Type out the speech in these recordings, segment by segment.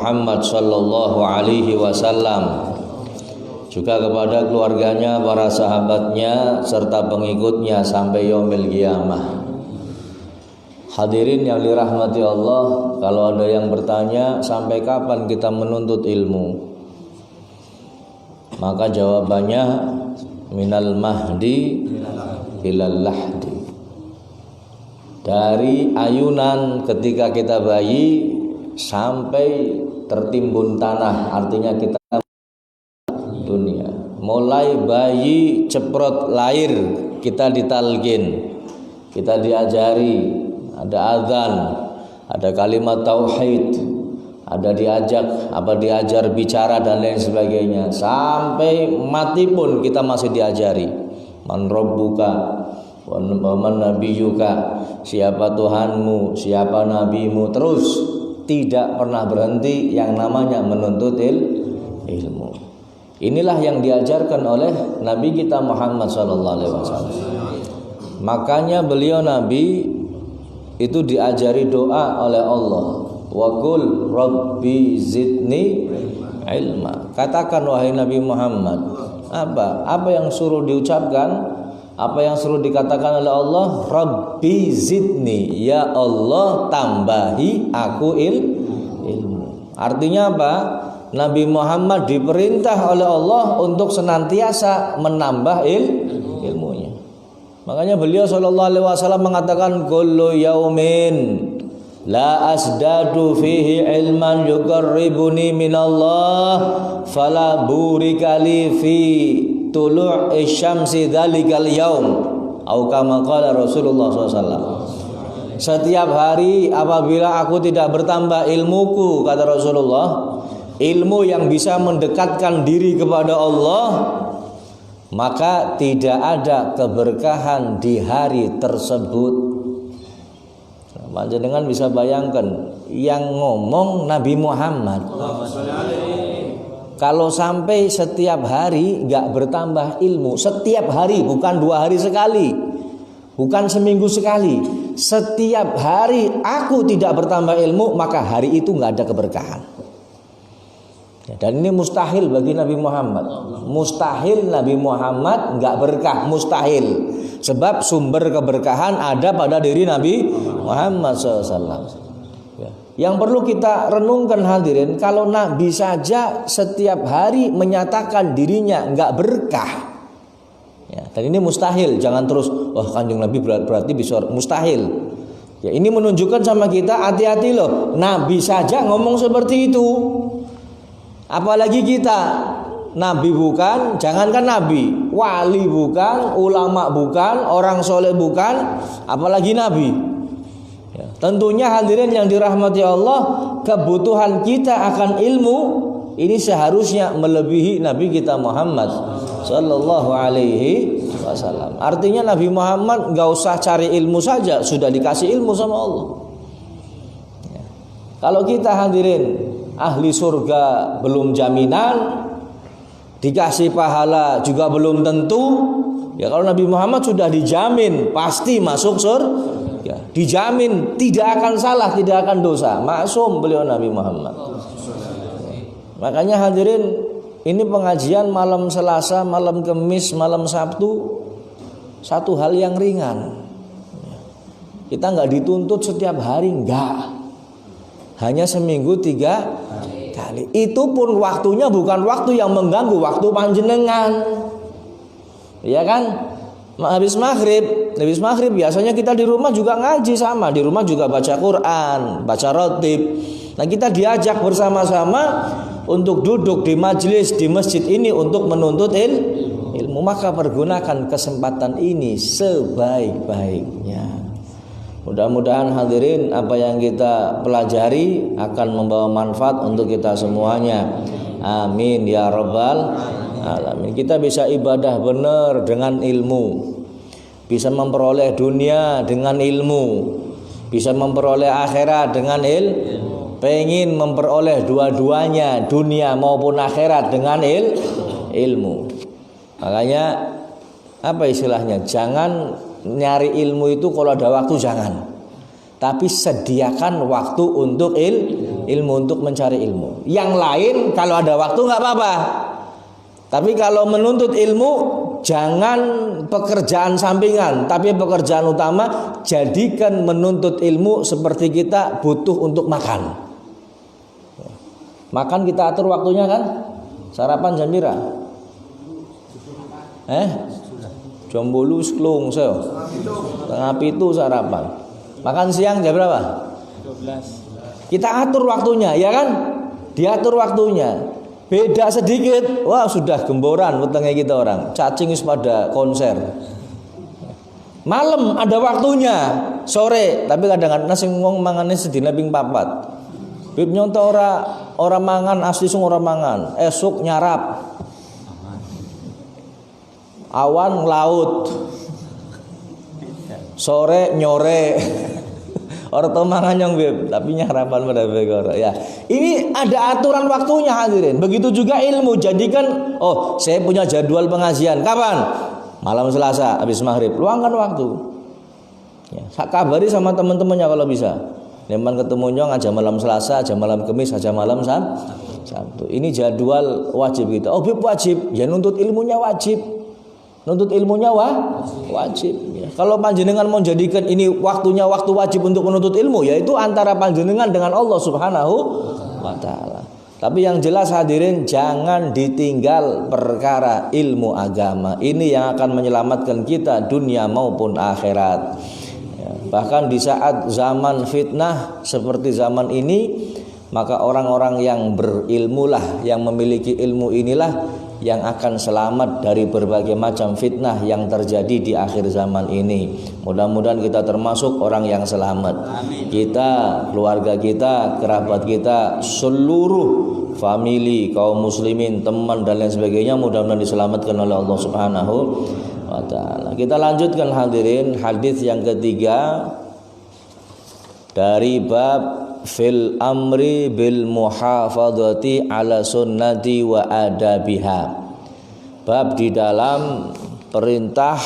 Muhammad sallallahu alaihi wasallam, juga kepada keluarganya, para sahabatnya, serta pengikutnya sampai yaumil qiyamah. Hadirin yang dirahmati Allah, kalau ada yang bertanya sampai kapan kita menuntut ilmu, maka jawabannya minal mahdi ilal lahdi. Dari ayunan ketika kita bayi sampai tertimbun tanah, artinya kita dunia. Mulai bayi ceprot lahir kita ditalqin, kita diajari, ada azan, ada kalimat tauhid, ada diajar bicara dan lain sebagainya. Sampai mati pun kita masih diajari. Man rabbuka wa man nabiyyuka, siapa Tuhanmu, siapa nabimu, terus tidak pernah berhenti yang namanya menuntut ilmu. Inilah yang diajarkan oleh Nabi kita Muhammad SAW. Makanya beliau Nabi itu diajari doa oleh Allah. Wa qul rabbi zidni ilma. Katakan wahai Nabi Muhammad, apa yang suruh diucapkan, apa yang suruh dikatakan oleh Allah? Rabbi zidni, ya Allah tambahi aku ilmu. Artinya apa? Nabi Muhammad diperintah oleh Allah untuk senantiasa menambah ilmunya. Makanya beliau SAW mengatakan kullu yaumin la asdadu fihi ilman yuqarribuni minallah fala burika li fi tulu'i syamsi dzalikal yaum, atau kama qala Rasulullah SAW. Setiap hari apabila aku tidak bertambah ilmuku, kata Rasulullah, ilmu yang bisa mendekatkan diri kepada Allah, maka tidak ada keberkahan di hari tersebut. Panjenengan bisa bayangkan yang ngomong Nabi Muhammad. Kalau sampai setiap hari gak bertambah ilmu, setiap hari, bukan 2 hari sekali, bukan seminggu sekali, setiap hari aku tidak bertambah ilmu, maka hari itu gak ada keberkahan. Dan ini mustahil bagi Nabi Muhammad. Mustahil Nabi Muhammad enggak berkah, mustahil. Sebab sumber keberkahan ada pada diri Nabi Muhammad SAW. Yang perlu kita renungkan hadirin, kalau Nabi saja setiap hari menyatakan dirinya enggak berkah, dan ini mustahil. Jangan terus, wah Kanjeng Nabi berarti bisa, mustahil. Ya, ini menunjukkan sama kita, hati-hati loh. Nabi saja ngomong seperti itu, apalagi kita. Nabi bukan, jangankan Nabi, wali bukan, ulama bukan, orang soleh bukan, apalagi Nabi. Ya, tentunya hadirin yang dirahmati Allah, kebutuhan kita akan ilmu ini seharusnya melebihi Nabi kita Muhammad Sallallahu Alaihi Wasallam. Artinya Nabi Muhammad gak usah cari ilmu saja, sudah dikasih ilmu sama Allah. Ya. Kalau kita hadirin ahli surga belum jaminan, dikasih pahala juga belum tentu. Ya, kalau Nabi Muhammad sudah dijamin pasti masuk surga, dijamin tidak akan salah, tidak akan dosa, maksum beliau Nabi Muhammad. Makanya hadirin, ini pengajian malam Selasa, malam Kamis, malam Sabtu, satu hal yang ringan. Kita nggak dituntut setiap hari, enggak, hanya seminggu 3 kali. Itu pun waktunya bukan waktu yang mengganggu, waktu panjenengan, ya kan? Habis maghrib biasanya kita di rumah juga ngaji, sama di rumah juga baca Quran, baca rotib. Nah, kita diajak bersama-sama untuk duduk di majelis di masjid ini untuk menuntut ilmu. Maka pergunakan kesempatan ini sebaik-baiknya. Mudah-mudahan hadirin apa yang kita pelajari akan membawa manfaat untuk kita semuanya. Amin ya rabbal alamin. Kita bisa ibadah benar dengan ilmu, bisa memperoleh dunia dengan ilmu, bisa memperoleh akhirat dengan ilmu. Pengen memperoleh dua-duanya, dunia maupun akhirat dengan ilmu. Makanya apa istilahnya? Jangan nyari ilmu itu kalau ada waktu, jangan. Tapi sediakan waktu untuk ilmu, untuk mencari ilmu. Yang lain kalau ada waktu nggak apa-apa. Tapi kalau menuntut ilmu jangan pekerjaan sampingan, tapi pekerjaan utama. Jadikan menuntut ilmu seperti kita butuh untuk makan. Makan kita atur waktunya kan? Sarapan jam pira? Jam 8 klung saya. Tengah 7 sarapan. Makan siang jam berapa? 12. Kita atur waktunya, ya kan? Diatur waktunya. Beda sedikit, wah sudah gemboran wetenge kita orang. Cacing wis pada konser. Malam ada waktunya, sore, tapi kadang-kadang nasi wong mangane sedina ping 4. Bib nyonto ora mangan, asli sung ora mangan. Esuk nyarap. Awan laut. Sore nyore. Orto mangan yang beb, tapi nyarapan pada begor. Ya, ini ada aturan waktunya hadirin. Begitu juga ilmu. Jadikan, oh saya punya jadwal pengajian. Kapan? Malam Selasa, habis maghrib. Luangkan waktu. Ya, kabari sama teman-temannya kalau bisa. Leman ketemu nyong aja malam Selasa, aja malam Kamis, aja malam Sabtu. Ini jadwal wajib kita. Oh beb wajib. Ya nuntut ilmunya wajib. Nuntut ilmunya wajib. Ya. Kalau panjenengan mau jadikan ini waktunya waktu wajib untuk menuntut ilmu, yaitu antara panjenengan dengan Allah Subhanahu wa taala. Tapi yang jelas hadirin, jangan ditinggal perkara ilmu agama. Ini yang akan menyelamatkan kita dunia maupun akhirat. Ya. Bahkan di saat zaman fitnah seperti zaman ini, maka orang-orang yang berilmulah, yang memiliki ilmu inilah yang akan selamat dari berbagai macam fitnah yang terjadi di akhir zaman ini. Mudah-mudahan kita termasuk orang yang selamat. Amin. Kita, keluarga kita, kerabat kita, seluruh famili, kaum muslimin, teman dan lain sebagainya mudah-mudahan diselamatkan oleh Allah Subhanahu wa taala. Kita lanjutkan hadirin hadis yang ketiga dari bab fil amri bil muhafadzati ala sunnati wa adabiha. Bab di dalam perintah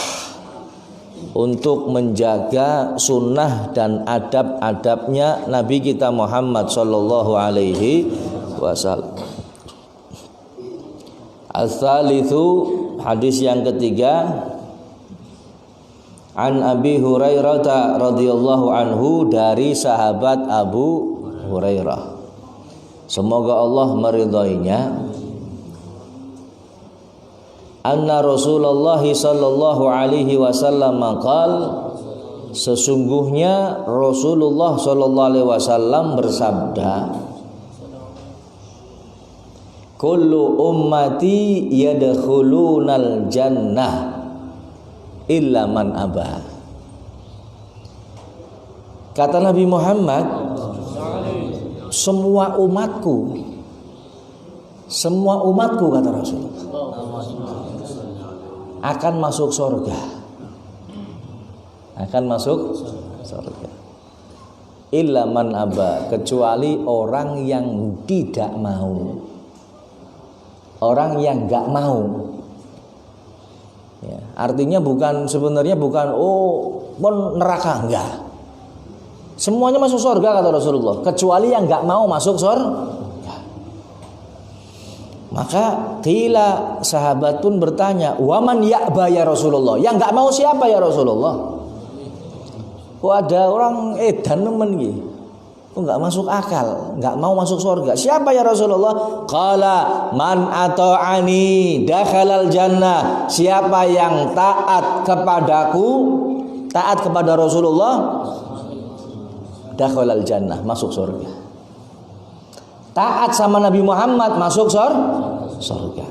untuk menjaga sunnah dan adab-adabnya Nabi kita Muhammad sallallahu alaihi wasallam. As-salitsu, hadis yang ketiga, an Abi Hurairah radhiyallahu anhu, dari sahabat Abu Hurairah, semoga Allah meridhoinya, anna Rasulullah sallallahu alaihi wasallam qal, sesungguhnya Rasulullah sallallahu alaihi wasallam bersabda, kullu ummati yadkhulunal jannah illa man aba. Kata Nabi Muhammad, semua umatku kata Rasulullah akan masuk surga. Illa man aba, kecuali orang yang tidak mau. Orang yang enggak mau. Ya, artinya sebenarnya bukan neraka, enggak. Semuanya masuk surga kata Rasulullah, kecuali yang enggak mau masuk surga. Maka qila, sahabat pun bertanya, waman ya'ba ya Rasulullah, yang enggak mau siapa ya Rasulullah? Kok ada orang edan nemen gitu, kok enggak masuk akal, enggak mau masuk surga. Siapa ya Rasulullah? Qala man ata'ani dakhalal jannah, siapa yang taat kepadaku, taat kepada Rasulullah, dakhalal jannah, masuk surga. Taat sama Nabi Muhammad masuk surga.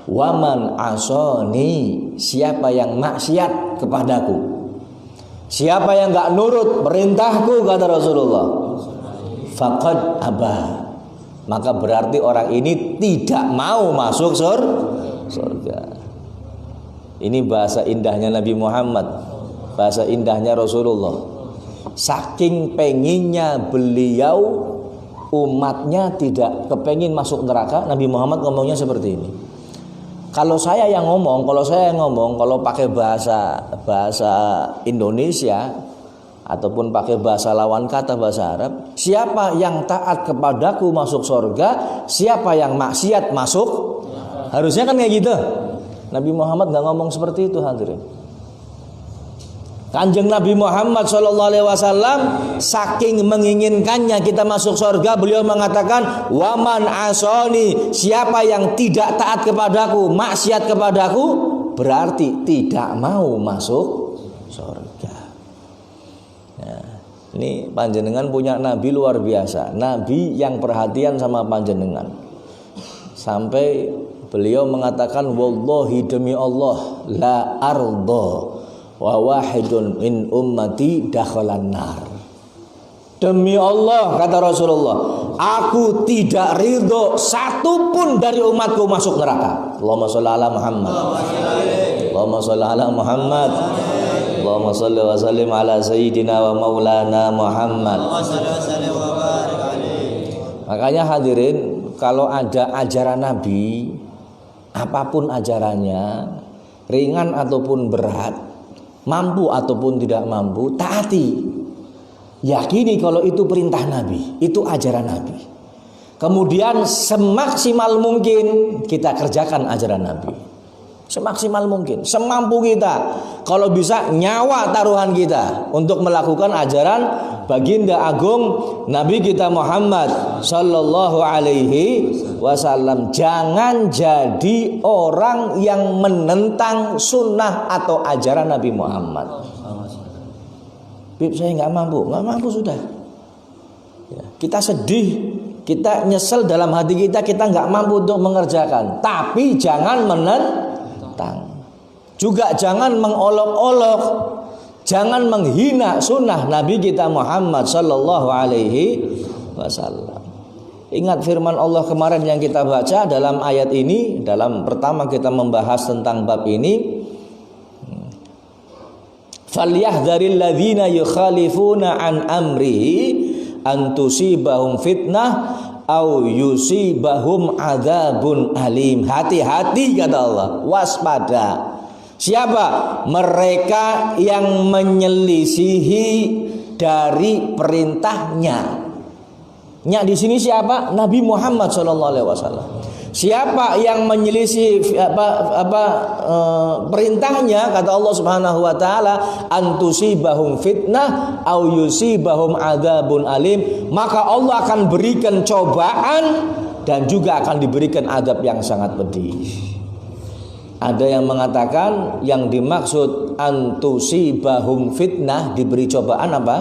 Waman asoni, siapa yang maksiat kepadaku, siapa yang enggak nurut perintahku kata Rasulullah, faqad aba, maka berarti orang ini tidak mau masuk surga. Ini bahasa indahnya Nabi Muhammad, bahasa indahnya Rasulullah. Saking penginnya beliau umatnya tidak kepengin masuk neraka, Nabi Muhammad ngomongnya seperti ini. Kalau saya yang ngomong, kalau pakai bahasa Indonesia, ataupun pakai bahasa lawan kata bahasa Arab, siapa yang taat kepadaku masuk surga, siapa yang maksiat masuk. Harusnya kan kayak gitu. Nabi Muhammad nggak ngomong seperti itu, hadirin. Kanjeng Nabi Muhammad SAW saking menginginkannya kita masuk surga, beliau mengatakan, waman asoni, siapa yang tidak taat kepadaku, maksiat kepadaku, berarti tidak mau masuk surga. Nah, ini panjenengan punya nabi luar biasa, nabi yang perhatian sama panjenengan, sampai beliau mengatakan, wallahi demi Allah, la ardo wa wahidun min ummati dakhalan nar. Demi Allah, kata Rasulullah, aku tidak ridho satu pun dari umatku masuk neraka. Allahumma sholli ala Muhammad. Allahumma sholli ala Muhammad. Allahumma sholli wa sallim ala sayyidina wa maulana Muhammad. Makanya hadirin, kalau ada ajaran Nabi, apapun ajarannya, ringan ataupun berat, mampu ataupun tidak mampu, taati. Yakini kalau itu perintah Nabi, itu ajaran Nabi. Kemudian semaksimal mungkin kita kerjakan ajaran Nabi. Semaksimal mungkin, semampu kita. Kalau bisa nyawa taruhan kita untuk melakukan ajaran baginda agung Nabi kita Muhammad sallallahu alaihi wasallam. Jangan jadi orang yang menentang sunnah atau ajaran Nabi Muhammad. Bib, saya nggak mampu sudah. Ya, kita sedih, kita nyesel dalam hati kita nggak mampu untuk mengerjakan. Tapi jangan menentang. Juga jangan mengolok-olok, jangan menghina sunnah Nabi kita Muhammad sallallahu alaihi wasallam. Ingat firman Allah kemarin yang kita baca dalam ayat ini, dalam pertama kita membahas tentang bab ini. Falyahdharil ladzina yukhalifuna an amrihi an tusibahum fitnah au yusibahum adzabun alim. Hati-hati, kata Allah, waspada. Siapa? Mereka yang menyelisihi dari perintahnya. Nya di sini siapa? Nabi Muhammad SAW. Siapa yang menyelisih perintahnya, kata Allah Subhanahu wa taala, antusibahum fitnah au yusibahum adzabun alim, maka Allah akan berikan cobaan dan juga akan diberikan azab yang sangat pedih. Ada yang mengatakan yang dimaksud antusibahum fitnah, diberi cobaan apa?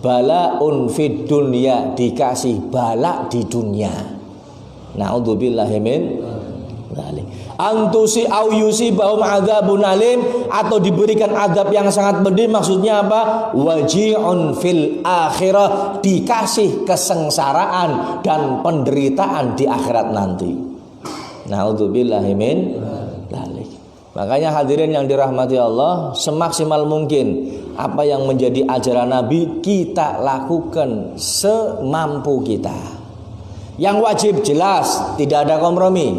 Balaun fid dunya, dikasih bala di dunia. Na'udzubillahi min dzalik. Antusi au yusibahum adzabun alim, atau diberikan azab yang sangat pedih, maksudnya apa? Waji'un fil akhirah, dikasih kesengsaraan dan penderitaan di akhirat nanti. Na'udzubillahi min dzalik. Makanya hadirin yang dirahmati Allah, semaksimal mungkin apa yang menjadi ajaran Nabi kita lakukan semampu kita. Yang wajib jelas tidak ada kompromi.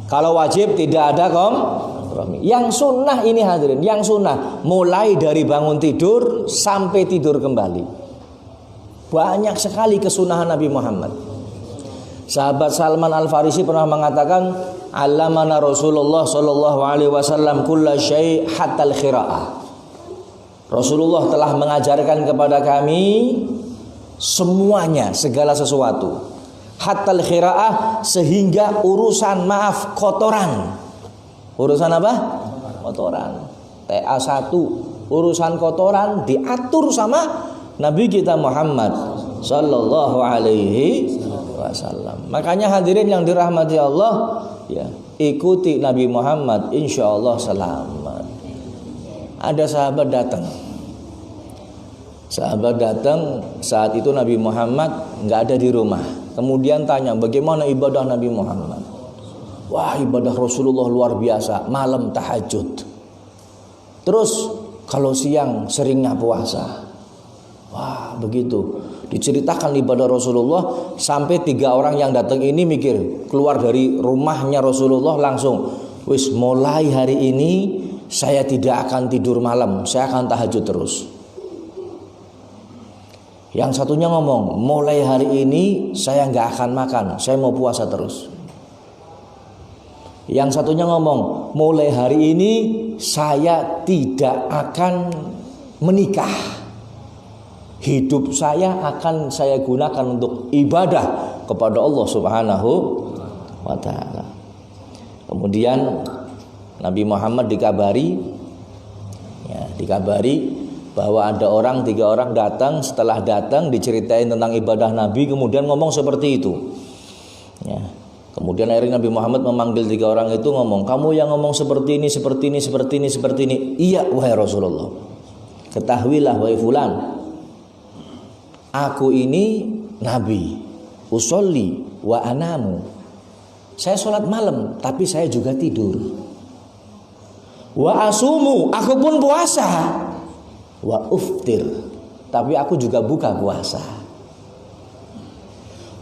Kalau wajib tidak ada kompromi. Yang sunnah ini hadirin, yang sunnah mulai dari bangun tidur sampai tidur kembali. Banyak sekali kesunahan Nabi Muhammad. Sahabat Salman Al-Farisi pernah mengatakan, "Allamana Rasulullah sallallahu alaihi wasallam kulla syai' hatta al-qiraah." Rasulullah telah mengajarkan kepada kami semuanya, segala sesuatu. Hatal khiraah, sehingga urusan kotoran. Urusan apa? Kotoran. TA1, urusan kotoran diatur sama Nabi kita Muhammad sallallahu alaihi wasallam. Makanya hadirin yang dirahmati Allah, ya, ikuti Nabi Muhammad, insyaallah selamat. Ada sahabat datang. Sahabat datang saat itu Nabi Muhammad nggak ada di rumah. Kemudian tanya, bagaimana ibadah Nabi Muhammad? Wah, ibadah Rasulullah luar biasa, malam tahajud. Terus kalau siang seringnya puasa. Wah, begitu. Diceritakan ibadah Rasulullah, sampai 3 orang yang datang ini mikir, keluar dari rumahnya Rasulullah langsung, wis mulai hari ini saya tidak akan tidur malam, saya akan tahajud terus. Yang satunya ngomong, mulai hari ini saya nggak akan makan, saya mau puasa terus. Yang satunya ngomong, mulai hari ini saya tidak akan menikah. Hidup saya akan saya gunakan untuk ibadah kepada Allah Subhanahu wa ta'ala. Kemudian Nabi Muhammad dikabari bahwa ada 3 orang datang. Setelah datang diceritain tentang ibadah Nabi, kemudian ngomong seperti itu. Ya. Kemudian akhirnya Nabi Muhammad memanggil 3 orang itu, ngomong, kamu yang ngomong seperti ini, seperti ini, seperti ini, seperti ini. Iya wahai Rasulullah. Ketahuilah wahai fulan, aku ini Nabi, usolli wa anamu. Saya sholat malam, tapi saya juga tidur. Wa asumu, aku pun puasa. Wa uftir, tapi aku juga buka puasa.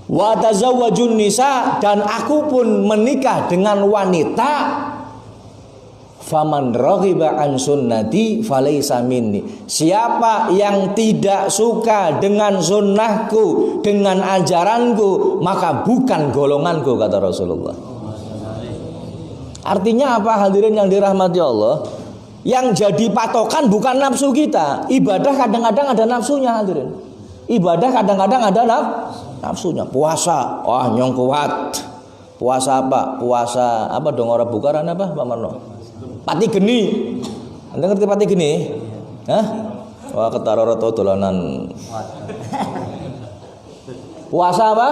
Wa tazawwajun nisa, dan aku pun menikah dengan wanita. Faman raghiba an sunnati falaysa minni. Siapa yang tidak suka dengan sunnahku, dengan ajaranku, maka bukan golonganku, kata Rasulullah. Artinya apa hadirin yang dirahmati Allah? Yang jadi patokan bukan nafsu kita. Ibadah kadang-kadang ada nafsunya hadirin. Ibadah kadang-kadang ada nafsunya. Puasa, wah nyong kuat. Puasa apa? Puasa apa dong, orang bukaran apa Pak Marno? Pati geni. Anda ngerti pati geni? Hah? Wah ketara roto dolanan. Puasa apa?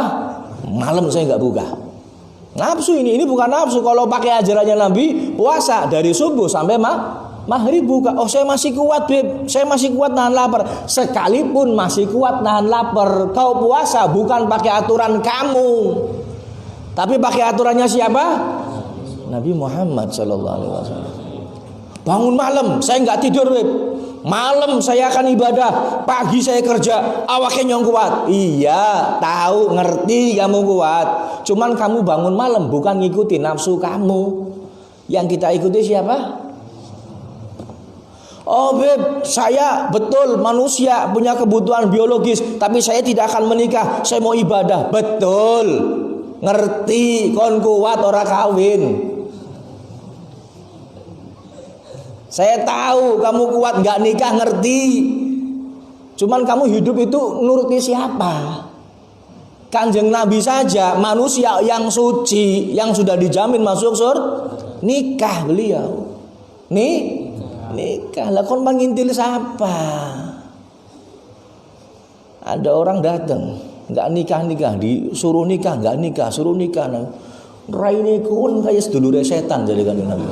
Malam saya nggak buka. Nafsu ini bukan nafsu. Kalau pakai ajarannya Nabi, puasa dari subuh sampai maghrib buka. Oh saya masih kuat beb, saya masih kuat nahan lapar. Sekalipun masih kuat nahan lapar, kau puasa bukan pakai aturan kamu, tapi pakai aturannya siapa? Nabi Muhammad SAW. Bangun malam, saya nggak tidur beb. Malam saya akan ibadah, pagi saya kerja, awaknya nyong kuat. Iya, tahu, ngerti kamu kuat. Cuman kamu bangun malam bukan ngikuti nafsu kamu. Yang kita ikuti siapa? Oh beb, saya betul manusia punya kebutuhan biologis, tapi saya tidak akan menikah, saya mau ibadah. Betul, ngerti, kon kuat ora kawin. Saya tahu kamu kuat nggak nikah, ngerti. Cuman kamu hidup itu nuruti siapa? Kanjeng Nabi saja manusia yang suci, yang sudah dijamin masuk surga, nikah beliau. Nikah lah, kon mengintil siapa? Ada orang datang nggak nikah, disuruh nikah nggak nikah, suruh nikah. Raine kun kayak sedulure setan jadi kan Nabi.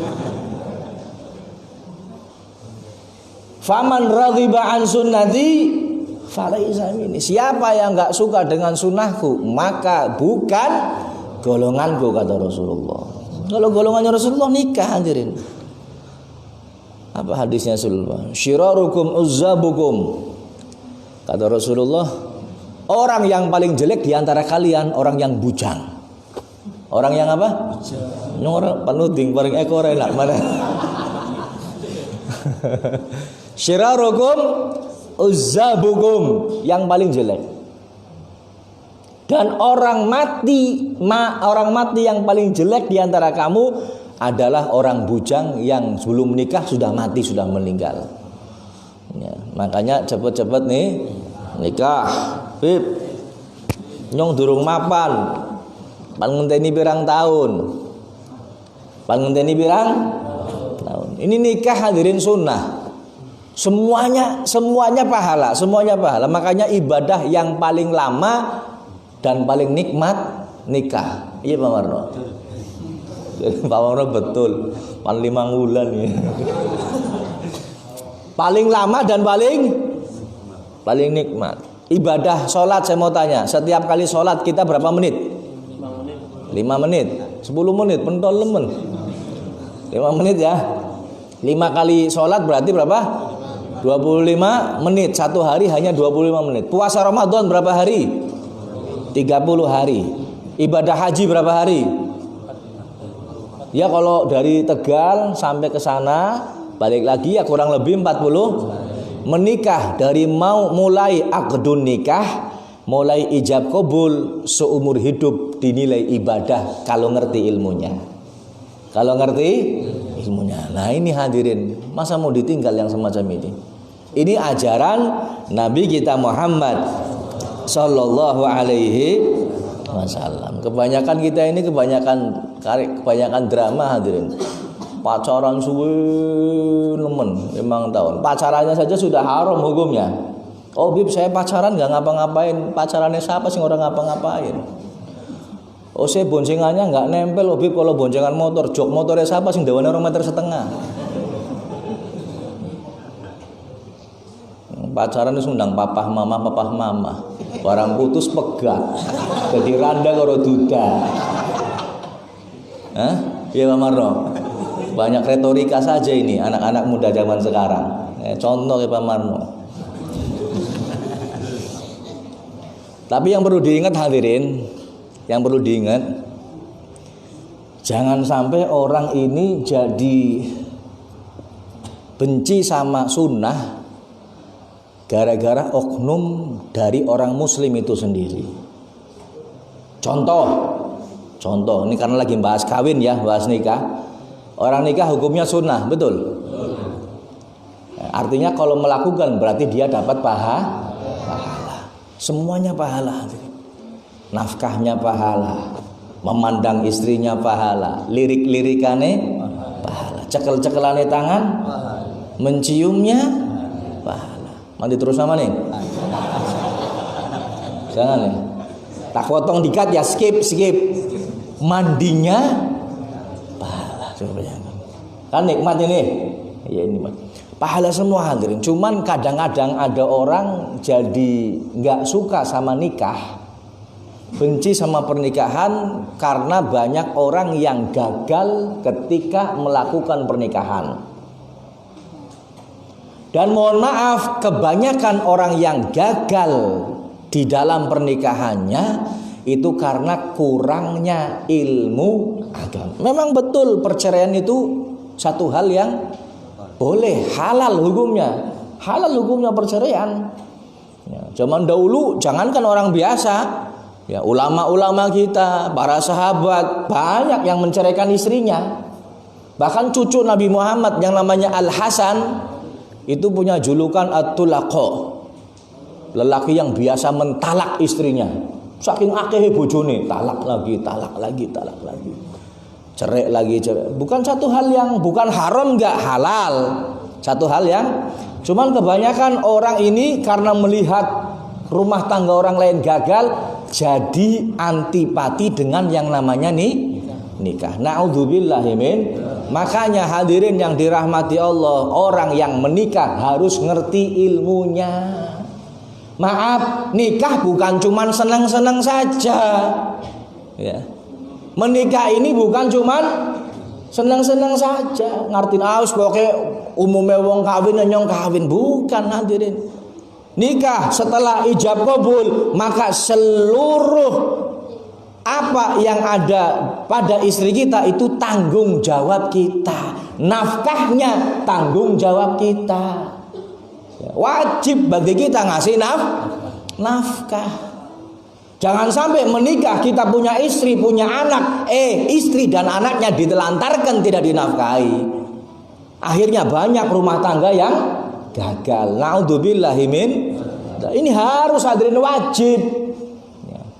Faman raghiba an sunnati falaysa minni. Siapa yang enggak suka dengan sunnahku, maka bukan golonganku, kata Rasulullah. Kalau golongannya Rasulullah nikah hadirin. Apa hadisnya Rasulullah? Syirarukum uzzabukum. Kata Rasulullah, orang yang paling jelek di antara kalian orang yang bujang. Orang yang apa? Bujang. Orang panuding paling ekor enak mana? Syirarukum uzzabukum, yang paling jelek. Dan orang mati yang paling jelek di antara kamu adalah orang bujang yang sebelum menikah sudah mati, sudah meninggal. Ya, makanya cepet-cepet nih nikah. Bib, nyong durung mapan. Pan ngenteni pirang tahun. Ini nikah hadirin sunnah. Semuanya pahala, Makanya ibadah yang paling lama dan paling nikmat nikah. Iya Pak Marno. Pak Marno betul. Pan 5 bulan ya. Paling lama dan paling nikmat. Ibadah sholat, saya mau tanya, setiap kali sholat kita berapa menit? 5 menit. 10 menit, pentol lemen. 5 menit ya. 5 kali sholat berarti berapa? 25 menit. Satu hari hanya 25 menit. Puasa Ramadan berapa hari? 30 hari. Ibadah haji berapa hari? Ya kalau dari Tegal sampai ke sana balik lagi ya kurang lebih 40 menikah dari mulai aqdun nikah, mulai ijab kabul seumur hidup dinilai ibadah kalau ngerti ilmunya. Kalau ngerti ilmunya. Nah ini hadirin, masa mau ditinggal yang semacam ini? Ini ajaran Nabi kita Muhammad Sallallahu Alaihi Wasallam. Kebanyakan kita ini kebanyakan drama hadirin. Pacaran suwe nemen 5 tahun. Pacarannya saja sudah haram hukumnya. Oh bib saya pacaran nggak ngapa-ngapain. Pacarannya siapa sih orang ngapa-ngapain? Oh saya boncengannya nggak nempel. Oh bib kalau boncengan motor, jok motornya siapa sih dawane 2,5 meter. Pacaran itu undang papah mama. Barang putus pegat. Jadi randa karo duda. Hah? Iya Pak Marno. Banyak retorika saja ini anak-anak muda zaman sekarang. Contoh ya Pak Marno. Tapi yang perlu diingat hadirin, yang perlu diingat, jangan sampai orang ini jadi benci sama sunnah gara-gara oknum dari orang muslim itu sendiri. Contoh, ini karena lagi bahas kawin ya, bahas nikah. Orang nikah hukumnya sunnah, betul? Artinya kalau melakukan berarti dia dapat pahala. Semuanya pahala. Nafkahnya pahala, memandang istrinya pahala, lirik-lirikannya pahala, cekel-cekelane tangan, menciumnya pahala. Mandi terus sama nih? Jangan ya. Tak potong dikat ya, skip. Mandinya kan nikmat ini ya, ini pahala semua hadirin. Cuman kadang-kadang ada orang jadi nggak suka sama nikah, benci sama pernikahan karena banyak orang yang gagal ketika melakukan pernikahan. Dan mohon maaf, kebanyakan orang yang gagal di dalam pernikahannya itu karena kurangnya ilmu agama. Memang betul perceraian itu satu hal yang boleh, halal hukumnya perceraian. Ya, zaman dahulu jangankan orang biasa, ya ulama-ulama kita, para sahabat banyak yang menceraikan istrinya. Bahkan cucu Nabi Muhammad yang namanya Al Hasan itu punya julukan At-Tulaqa, lelaki yang biasa mentalak istrinya. Saking akeh bojone, talak lagi. Cerai lagi. Bukan satu hal yang bukan haram, enggak halal. Satu hal yang cuman kebanyakan orang ini karena melihat rumah tangga orang lain gagal jadi antipati dengan yang namanya nikah. Na'udzubillahi min. Makanya hadirin yang dirahmati Allah, orang yang menikah harus ngerti ilmunya. Maaf, nikah bukan cuman senang-senang saja. Ya. Menikah ini bukan cuman senang-senang saja. Ngertiin aus pokoknya umumnya wong kawin nyong kawin, bukan hadirin. Nikah setelah ijab kabul, maka seluruh apa yang ada pada istri kita itu tanggung jawab kita. Nafkahnya tanggung jawab kita. Wajib bagi kita ngasih nafkah. Jangan sampai menikah kita punya istri, punya anak, istri dan anaknya ditelantarkan, tidak dinafkahi. Akhirnya banyak rumah tangga yang gagal. Na'udzubillahi min. Ini harus hadirin wajib.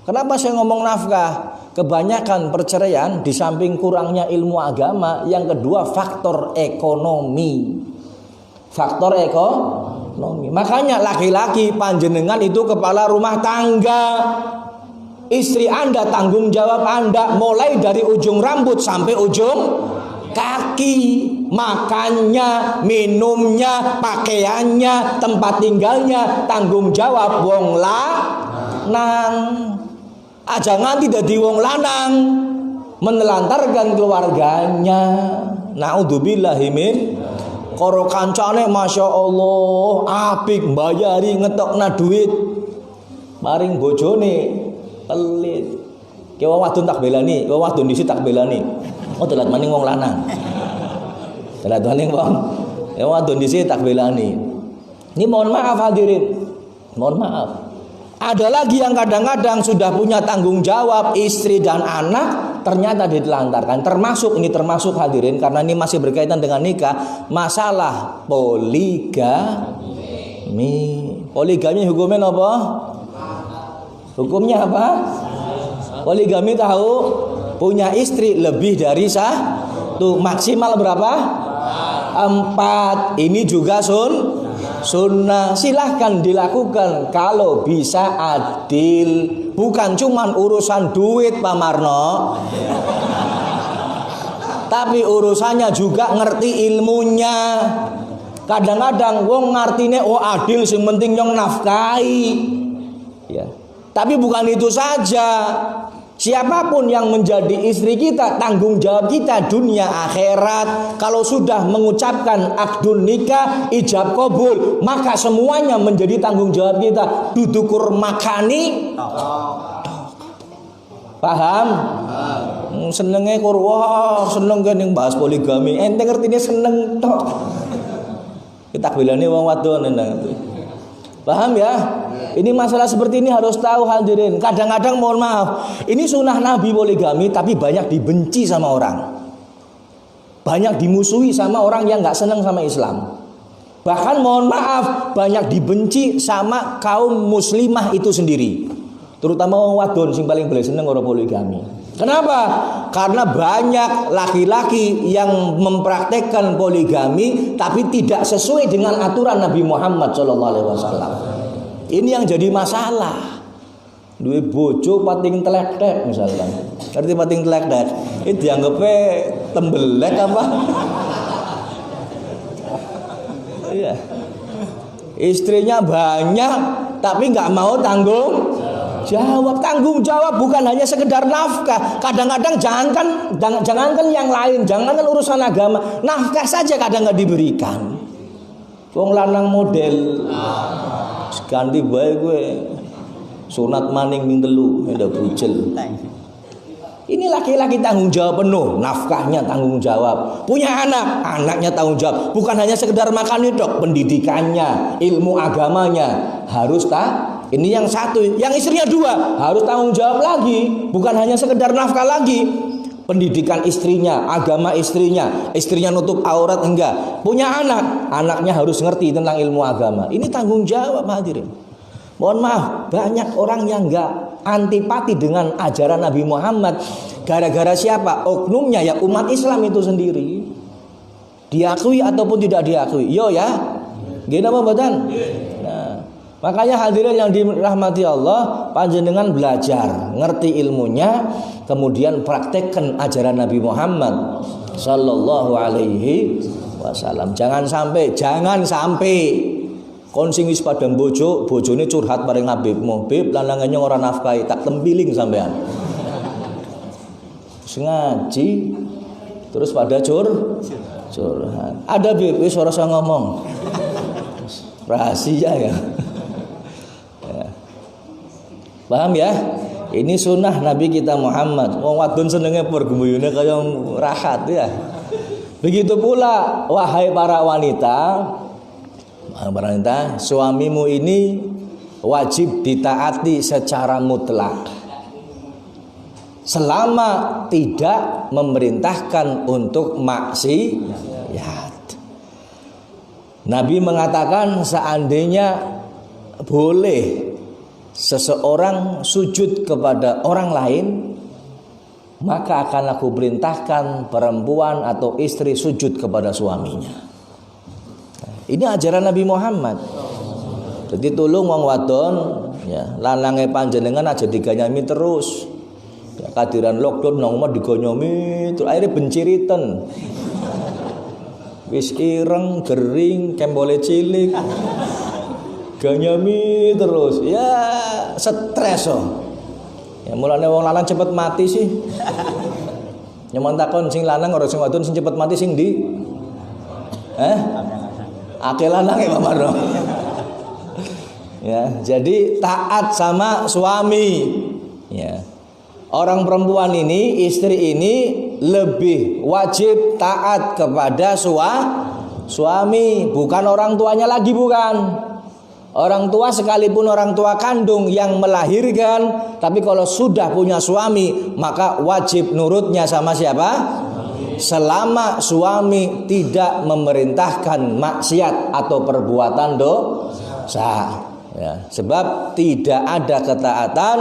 Kenapa saya ngomong nafkah? Kebanyakan perceraian di samping kurangnya ilmu agama, yang kedua faktor ekonomi. Makanya laki-laki panjenengan itu kepala rumah tangga. Istri Anda tanggung jawab Anda mulai dari ujung rambut sampai ujung kaki. Makannya, minumnya, pakaiannya, tempat tinggalnya tanggung jawab wong lanang. Aja nganti dadi wong lanang menelantarkan keluarganya. Naudzubillahi min. Karo kancane masya Allah apik mbayari ngetokna duit maring bojone pelit. Ki wong wadon tak belani, wong wadon dhisik tak belani. Oh telat maning wong lanang. Telat maning wong wadon dhisik tak belani. Ini mohon maaf hadirin, mohon maaf. Ada lagi yang kadang-kadang sudah punya tanggung jawab istri dan anak, ternyata ditelantarkan. Termasuk hadirin, karena ini masih berkaitan dengan nikah, masalah poligami. Poligami hukumnya apa? Hukumnya apa? Poligami tahu, punya istri lebih dari satu, maksimal berapa? 4. Ini juga sunnah, silahkan dilakukan kalau bisa adil, bukan cuman urusan duit Pak Marno, tapi urusannya juga ngerti ilmunya. Kadang-kadang wong ngartine adil sing penting nyong nafkahi, ya. Tapi bukan itu saja. Siapapun yang menjadi istri kita, tanggung jawab kita dunia akhirat. Kalau sudah mengucapkan akdun nikah, ijab kabul, maka semuanya menjadi tanggung jawab kita. Dudukur makani. Paham? Senengnya wah seneng kan yang bahas poligami. Ente ngertinya seneng tok. Kita bilangnya wong wadon nendang. Paham ya? Ini masalah seperti ini harus tahu hadirin. Kadang-kadang mohon maaf, ini sunnah Nabi poligami, tapi banyak dibenci sama orang, banyak dimusuhi sama orang yang nggak senang sama Islam. Bahkan mohon maaf, banyak dibenci sama kaum muslimah itu sendiri, terutama orang wadon sing paling boleh seneng orang poligami. Kenapa? Karena banyak laki-laki yang mempraktekkan poligami tapi tidak sesuai dengan aturan Nabi Muhammad SAW. Ini yang jadi masalah. Duwe bojo pating telek-tek misalkan. Ngerti pating telek-tek? Ini dianggapnya tembelek apa? Iya. Istrinya banyak tapi nggak mau tanggung jawab. Tanggung jawab bukan hanya sekedar nafkah. Kadang-kadang jangankan yang lain, jangankan urusan agama, nafkah saja kadang nggak diberikan. Wong lanang model ganti bae gue sunat maning ming telu ndak bujel. Ini laki-laki tanggung jawab penuh, nafkahnya tanggung jawab, punya anak, anaknya tanggung jawab. Bukan hanya sekedar makan itu, pendidikannya, ilmu agamanya harus ini yang satu, yang istrinya 2 harus tanggung jawab lagi, bukan hanya sekedar nafkah lagi. Pendidikan istrinya, agama istrinya nutup aurat enggak. Punya anak, anaknya harus ngerti tentang ilmu agama. Ini tanggung jawab hadirin. Mohon maaf, banyak orang yang enggak antipati dengan ajaran Nabi Muhammad. Gara-gara siapa? Oknumnya ya umat Islam itu sendiri. Diakui ataupun tidak diakui. Yo ya. Gini apa badan? Nah, makanya hadirin yang dirahmati Allah, panjenengan belajar, ngerti ilmunya, kemudian praktekkan ajaran Nabi Muhammad sallallahu alaihi wasallam. Jangan sampai konsing wis padang bojone curhat bareng Habibmu, Bib lanangane ora nafkahi, tak tempiling sampean. Ngaji terus pada curhat. Ada Bib wis ora usah ngomong. Rahasia ya. Paham ya? Ini sunnah Nabi kita Muhammad. Wong wadon senenge pergembuyune kaya rahat ya. Begitu pula wahai para wanita, suamimu ini wajib ditaati secara mutlak selama tidak memerintahkan untuk maksiat. Nabi mengatakan seandainya boleh seseorang sujud kepada orang lain, maka akan aku perintahkan perempuan atau istri sujud kepada suaminya. Ini ajaran Nabi Muhammad. Jadi tolong wong wadon ya, lanange panjenengan aja diganyami terus. Ya, kadiran lockdown nang omah diganyami terus akhirnya benciriten. Wis ireng, gering, kembole cilik. Ganyami terus. Ya, stres Ya mulane wong lanang cepet mati sih. Nyaman takon sing lanang ora sing wadon sing cepet mati sing ndi? Akeh lanang ya Pak Marno. Ya, jadi taat sama suami. Ya. Orang perempuan ini, istri ini lebih wajib taat kepada suami, bukan orang tuanya lagi, bukan. Orang tua sekalipun orang tua kandung yang melahirkan, tapi kalau sudah punya suami maka wajib nurutnya sama siapa? Selama suami tidak memerintahkan maksiat atau perbuatan dosa. Ya, sebab tidak ada ketaatan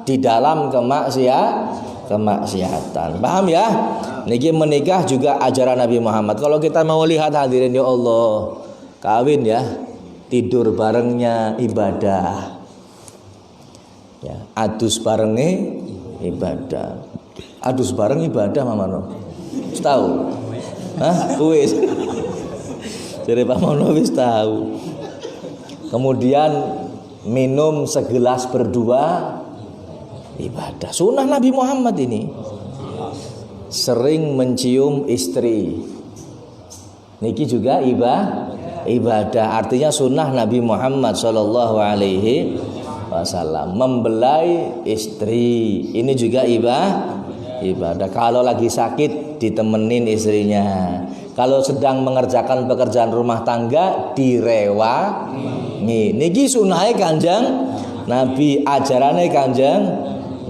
di dalam kemaksiatan. Paham ya? Niki menikah juga ajaran Nabi Muhammad. Kalau kita mau lihat hadirin ya Allah, kawin ya, tidur barengnya ibadah. Ya, adus barengnya ibadah. Adus bareng ibadah Mamano. Tahu? Hah? Wis. Jadi Pak Mono wis tahu. Kemudian minum segelas berdua ibadah. Sunnah Nabi Muhammad ini. Sering mencium istri. Niki juga ibadah. Artinya sunnah Nabi Muhammad sallallahu alaihi wasallam. Membelai istri. Ini juga ibadah. Kalau lagi sakit ditemenin istrinya. Kalau sedang mengerjakan pekerjaan rumah tangga direwangi. Niki sunahe Kanjeng Nabi, ajarane Kanjeng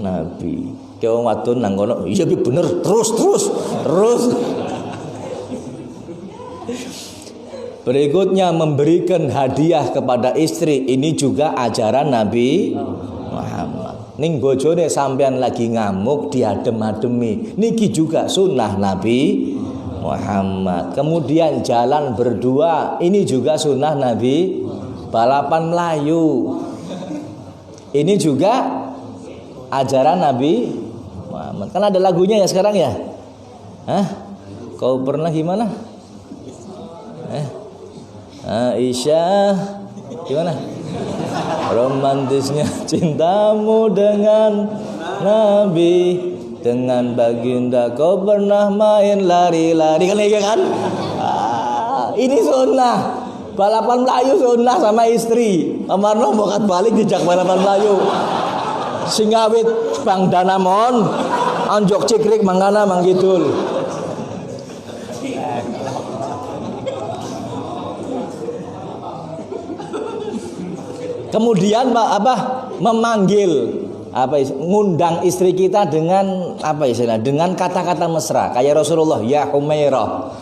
Nabi. Kau wadon nang kono, iya bener, terus. Berikutnya memberikan hadiah kepada istri, ini juga ajaran Nabi Muhammad. Ning bojone sampean lagi ngamuk diadem-ademi, niki juga sunnah Nabi Muhammad. Kemudian jalan berdua, ini juga sunnah Nabi. Balapan Melayu, ini juga ajaran Nabi Muhammad. Kan ada lagunya ya sekarang ya. Hah? Kau pernah gimana? Aisyah gimana? Romantisnya cintamu dengan Nabi, dengan baginda kau pernah main lari-lari kan? Ini sunnah. Balapan Melayu sunnah sama istri. Amarno bokat balik dijak balapan Melayu. Singawit Bang Danamon, anjok cikrik mangana manggidul. Kemudian memanggil ngundang istri kita dengan dengan kata-kata mesra kayak Rasulullah, ya Humairah,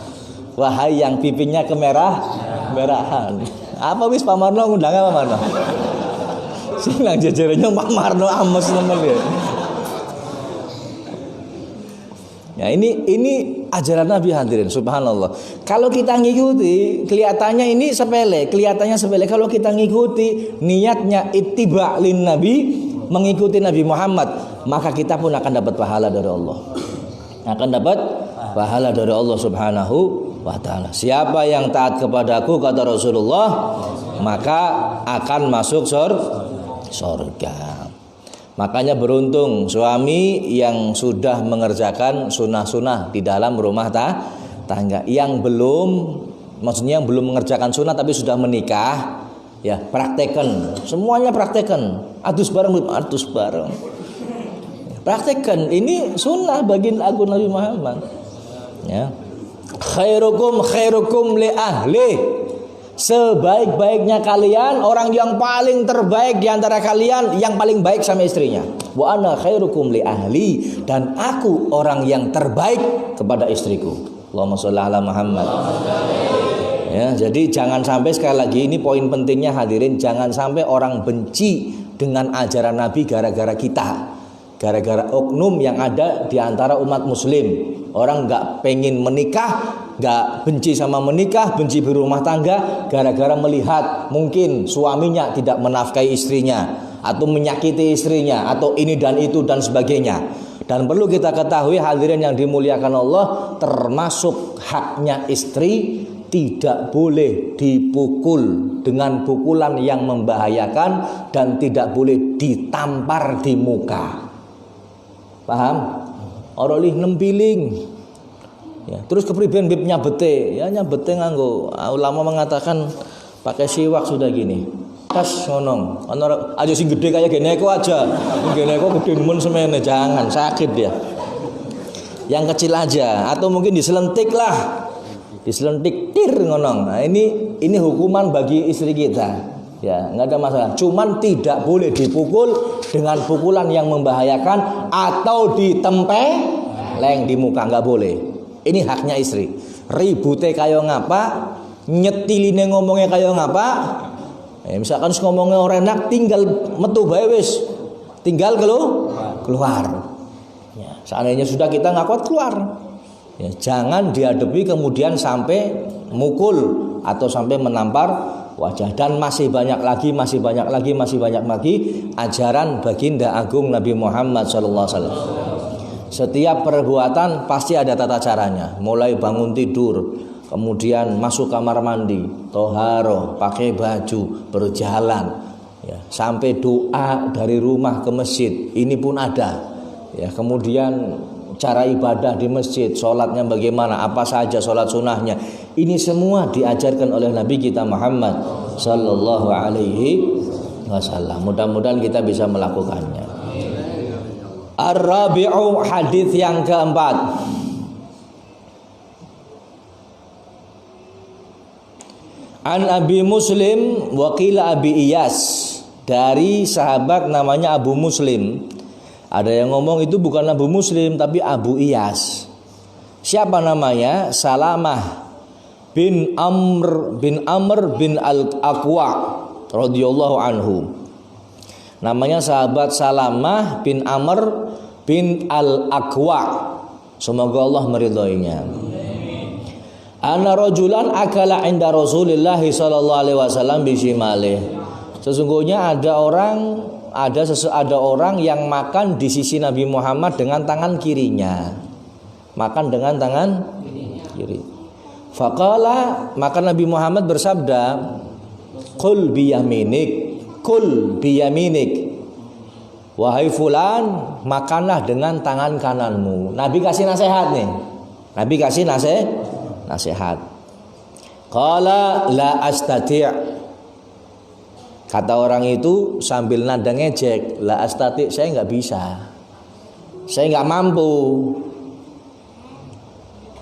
wahai yang pipinya kemerahan. Apa wis Pak Marno ngundangnya Pak Marno? Sing nang jejerenya Pak Marno ames nemen ya. Ya ini ajaran Nabi hadirin, subhanallah. Kalau kita ngikuti kelihatannya ini sepele, Kalau kita ngikuti niatnya ittiba lin Nabi, mengikuti Nabi Muhammad, maka kita pun akan dapat pahala dari Allah. Akan dapat pahala dari Allah Subhanahu wa taala. Siapa yang taat kepadaku kata Rasulullah, maka akan masuk surga. Makanya beruntung suami yang sudah mengerjakan sunnah-sunnah di dalam rumah tangga. Yang belum mengerjakan sunnah tapi sudah menikah, ya praktekkan, semuanya praktekkan. Adus bareng. Praktekkan, ini sunnah baginda agung Nabi Muhammad. Ya. Khairukum li ahli. Sebaik-baiknya kalian, orang yang paling terbaik di antara kalian yang paling baik sama istrinya. Wa ana khairukum li ahli, dan aku orang yang terbaik kepada istriku. Allahumma sholli ala Muhammad. Ya, jadi jangan sampai, sekali lagi ini poin pentingnya hadirin, jangan sampai orang benci dengan ajaran Nabi gara-gara kita. Gara-gara oknum yang ada di antara umat muslim. Orang gak pengen menikah, gak benci sama menikah, benci berumah tangga, gara-gara melihat mungkin suaminya tidak menafkahi istrinya, atau menyakiti istrinya, atau ini dan itu dan sebagainya. Dan perlu kita ketahui hadirin yang dimuliakan Allah, termasuk haknya istri, tidak boleh dipukul dengan pukulan yang membahayakan, dan tidak boleh ditampar di muka. Paham? Orolih nempiling. Ya, terus kepriben bib nyabete, ya nyabete nganggo. Ulama mengatakan pakai siwak sudah gini. Tas ngonong. Ana aja sing gede kayak gene kok aja. Gene kok gede men semene, jangan sakit dia. Yang kecil aja, atau mungkin diselentik lah. diselentik tir ngono. Nah, ini hukuman bagi istri kita. Ya, nggak ada masalah. Cuman tidak boleh dipukul dengan pukulan yang membahayakan atau ditempeleng di muka, nggak boleh. Ini haknya istri. Ribute kayak ngapa, nyetiline ngomongnya kayak ngapa. Misalkan ngomongnya orang enak, tinggal metu bae wis. Tinggal keluar. Ya, seandainya sudah kita nggak kuat keluar. Ya, jangan dihadapi kemudian sampai mukul atau sampai menampar wajah. Dan masih banyak lagi ajaran baginda agung Nabi Muhammad SAW. Setiap perbuatan pasti ada tata caranya. Mulai bangun tidur, kemudian masuk kamar mandi, toharo, pakai baju, berjalan, ya, sampai doa dari rumah ke masjid, ini pun ada. Ya, kemudian cara ibadah di masjid, sholatnya bagaimana, apa saja sholat sunnahnya, ini semua diajarkan oleh Nabi kita Muhammad Sallallahu Alaihi Wasallam. Mudah-mudahan kita bisa melakukannya. Ar-rabi'u, hadis yang keempat. An Abi Muslim wakila Abi Iyas, dari sahabat namanya Abu Muslim. Ada yang ngomong itu bukan Abu Muslim tapi Abu Iyas. Siapa namanya? Salamah bin Amr bin Al-Aqwa radhiyallahu anhu. Namanya sahabat Salamah bin Amr bin Al-Aqwa. Semoga Allah meridhoinya. Ana rajulan akala inda Rasulillah sallallahu alaihi wasallam bishimale. Sesungguhnya ada orang yang makan di sisi Nabi Muhammad dengan tangan kirinya. Makan dengan tangan kiri. Faqala, maka Nabi Muhammad bersabda, "Qul biyaminik, qul biyaminik." Wahai fulan, makanlah dengan tangan kananmu. Nabi kasih nasihat nih. Nabi kasih nasihat. Qala la astati'. Kata orang itu sambil nada ngejek, la astati', saya nggak bisa, saya nggak mampu.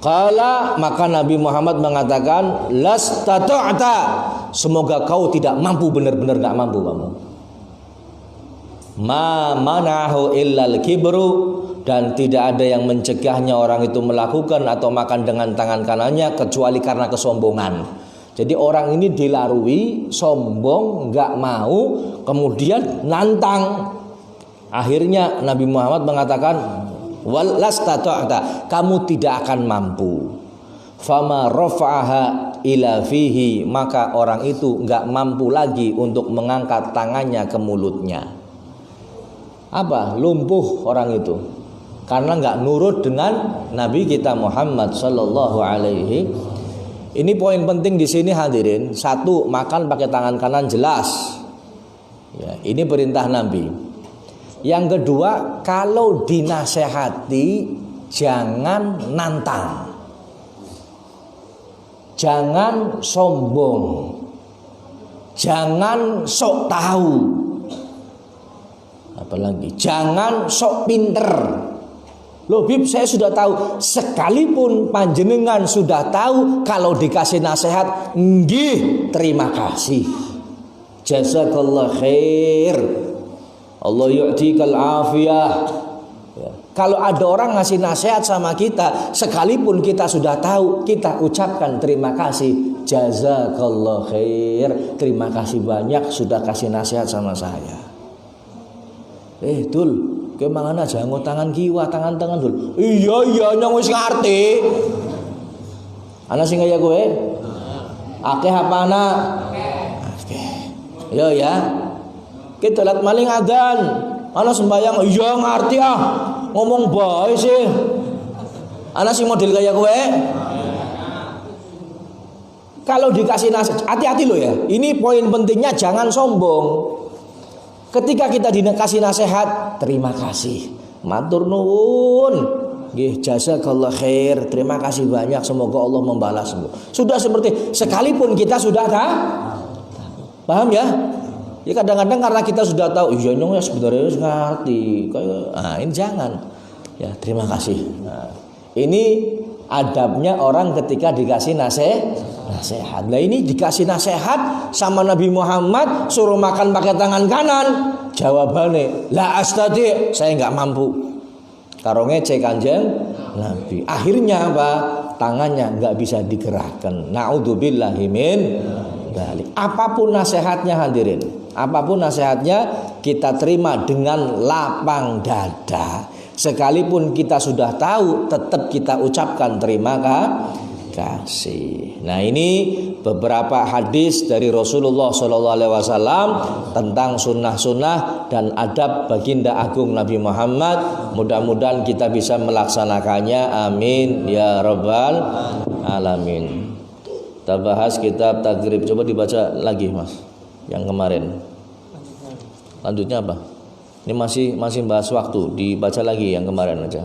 Qala, maka Nabi Muhammad mengatakan, lastata'ta, semoga kau tidak mampu, benar-benar nggak mampu kamu. Ma manahu illal kibru, dan tidak ada yang mencegahnya orang itu melakukan atau makan dengan tangan kanannya kecuali karena kesombongan. Jadi orang ini dilarui, sombong, nggak mau, kemudian nantang. Akhirnya Nabi Muhammad mengatakan, wallastata'ta, kamu tidak akan mampu. Fama rafa'aha ila fihi, maka orang itu nggak mampu lagi untuk mengangkat tangannya ke mulutnya. Apa? Lumpuh orang itu karena nggak nurut dengan Nabi kita Muhammad sallallahu alaihi. Ini poin penting di sini hadirin. Satu, makan pakai tangan kanan jelas. Ya, ini perintah Nabi. Yang kedua, kalau dinasehati jangan nantang, jangan sombong, jangan sok tahu, apalagi jangan sok pinter. Loh Bib, saya sudah tahu. Sekalipun panjenengan sudah tahu, kalau dikasih nasihat, nggih, terima kasih, jazakallah khair, Allah yu'tikal afiyah. Ya. Kalau ada orang ngasih nasihat sama kita, sekalipun kita sudah tahu, kita ucapkan terima kasih, jazakallah khair, terima kasih banyak sudah kasih nasihat sama saya. Dul, kemana aja tangan kiwa, tangan dul. Iya nyong wis ngerti. Ana sing kaya kowe? Akeh apa anak? Akeh. Yo ya. Kita lat maling adzan. Ana sembayang, iya ngerti ah. Ngomong bae sih. Ana sing model kaya kowe? Kalau dikasih nasihat, hati-hati lo ya. Ini poin pentingnya, jangan sombong. Ketika kita dikasih nasihat, terima kasih, matur nuwun, nggih, jazakallah khair, terima kasih banyak, semoga Allah membalasmu. Sudah seperti, sekalipun kita sudah tahu, paham ya? Ya kadang-kadang karena kita sudah tahu, iya nyong ya sebenarnya ngerti, nah ini jangan, ya terima kasih. Nah, ini adabnya orang ketika dikasih nasihat. Nah ini dikasih nasihat sama Nabi Muhammad, suruh makan pakai tangan kanan. Jawabannya, la astati, saya nggak mampu. Karo ngece Kanjeng Nabi. Akhirnya apa? Tangannya nggak bisa digerakkan. Naudzubillahi min dzalik. Apapun nasihatnya hadirin, apapun nasihatnya kita terima dengan lapang dada. Sekalipun kita sudah tahu, tetap kita ucapkan terima kasih. Nah ini beberapa hadis dari Rasulullah SAW tentang sunnah-sunnah dan adab baginda agung Nabi Muhammad. Mudah-mudahan kita bisa melaksanakannya. Amin ya rabbal alamin. Kita bahas kitab Taghrib. Coba dibaca lagi Mas, yang kemarin. Lanjutnya apa? Ini masih bahas waktu. Dibaca lagi yang kemarin aja.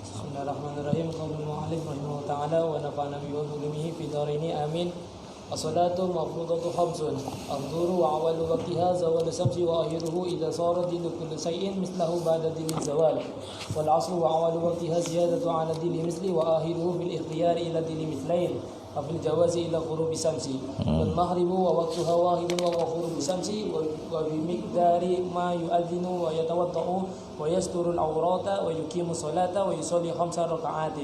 Bismillahirrahmanirrahim. Qaulul mu'allif rahimahullah ta'ala wa nafa'ana bi ulumihi fi dharaini amin. As-salatu mafrudatu khamsun. Adh-dhuhru wa awwalu waqtiha zawal samsi wa akhiruhu idza sara dinu kulli shay'in mislahu ba'da dini zawal. Wal 'asru wa awwalu waqtiha ziyadatu 'ala dini misli wa akhiruhu bil ikhtiyari ila dini mithlain. وفي الجواز إلى غروب الشمس والمغرب ووقتها واحد وهو غروب الشمس وبمقدار ما يؤذن ويتوضأ ويستر العورات ويقيم الصلاة ويصلي 5 ركعات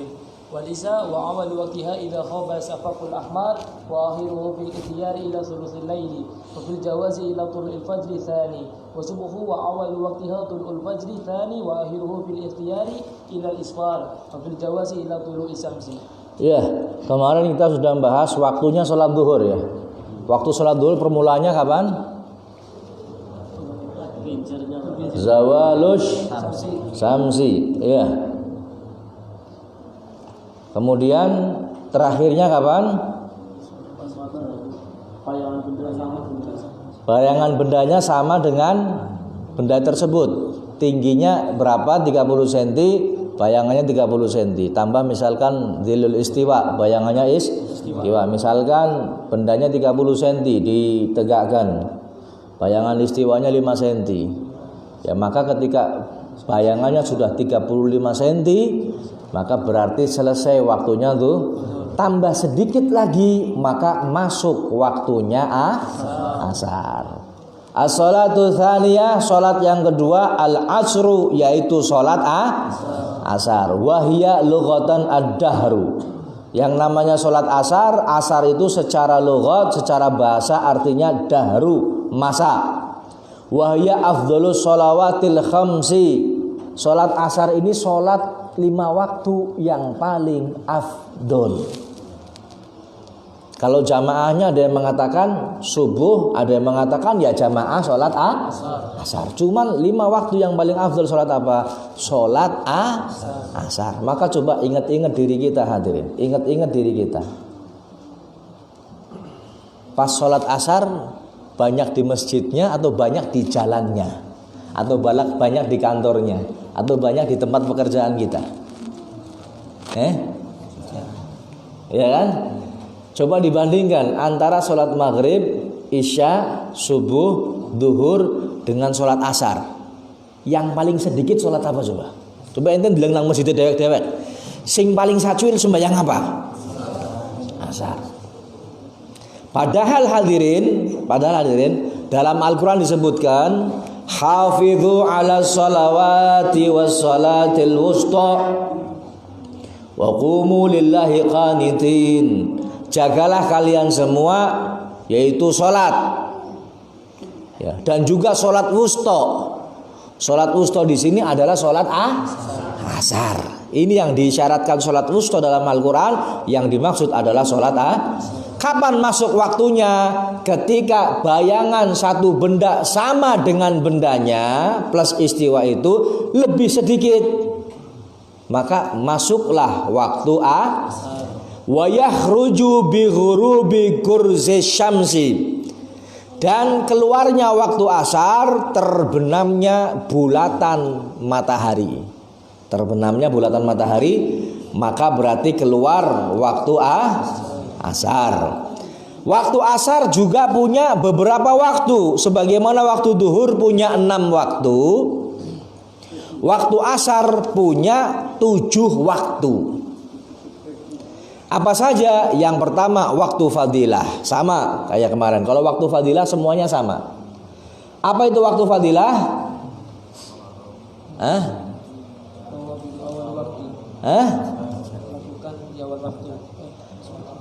والعشاء وأول وقتها إذا خاب شفق الأحمر وآخره في الاختيار إلى ثلث الليل وفي الجواز إلى طلوع الفجر الثاني وصبح وأول وقتها طلوع الفجر الثاني وآخره في الاختيار إلى الإسفار وفي الجواز إلى طلوع الشمس. Ya, kemarin kita sudah membahas waktunya sholat zuhur ya. Waktu sholat zuhur permulaannya kapan? Zawalus samsi, ya. Kemudian terakhirnya kapan? Bayangan bendanya sama dengan benda tersebut. Tingginya berapa? 30 cm. Bayangannya 30 cm. Tambah misalkan zilul istiwa, bayangannya istiwa. Misalkan bendanya 30 cm ditegakkan, bayangan istiwanya 5 cm. Ya maka ketika bayangannya sudah 35 cm, maka berarti selesai waktunya tuh. Tambah sedikit lagi maka masuk waktunya asar. As-salatu tsaniyah, salat yang kedua, al-asru, yaitu salat asar. Wahia lughatan ad-dahru. Yang namanya salat asar itu secara lughat, secara bahasa artinya dahru, masa. Wahia afdhalus shalawatil khamsi. Salat asar ini salat 5 waktu yang paling afdol. Kalau jamaahnya ada yang mengatakan subuh, ada yang mengatakan ya jamaah sholat asar. Cuman 5 waktu yang paling afdal sholat apa? Sholat asar. Maka coba ingat-ingat diri kita hadirin. Ingat-ingat diri kita. Pas sholat asar banyak di masjidnya atau banyak di jalannya, atau banyak di kantornya, atau banyak di tempat pekerjaan kita. Ya kan? Coba dibandingkan antara sholat maghrib, isya, subuh, duhur dengan sholat asar. Yang paling sedikit sholat apa coba? Coba ente bilang nang masjid dewek-dewek. Sing paling sacuil sembahyang apa? Asar. Padahal hadirin dalam Al-Quran disebutkan hafidhu ala salawati was salatil wusta wa qumu lillahi qanitin. Jagalah kalian semua, yaitu sholat ya, dan juga sholat wusta. Sholat wusta di sini adalah sholat asar. Ini yang disyaratkan sholat wusta dalam Al-Quran. Yang dimaksud adalah sholat Kapan masuk waktunya? Ketika bayangan satu benda sama dengan bendanya plus istiwa itu lebih sedikit, maka masuklah waktu wa yakhruju bi ghurubi kurzi syamsi, dan keluarnya waktu asar terbenamnya bulatan matahari. Terbenamnya bulatan matahari, maka berarti keluar waktu asar. Waktu asar juga punya beberapa waktu, sebagaimana waktu duhur punya 6 waktu. Waktu asar punya 7 waktu. Apa saja? Yang pertama waktu fadilah, sama kayak kemarin. Kalau waktu fadilah semuanya sama. Apa itu waktu fadilah? Hah? Hah?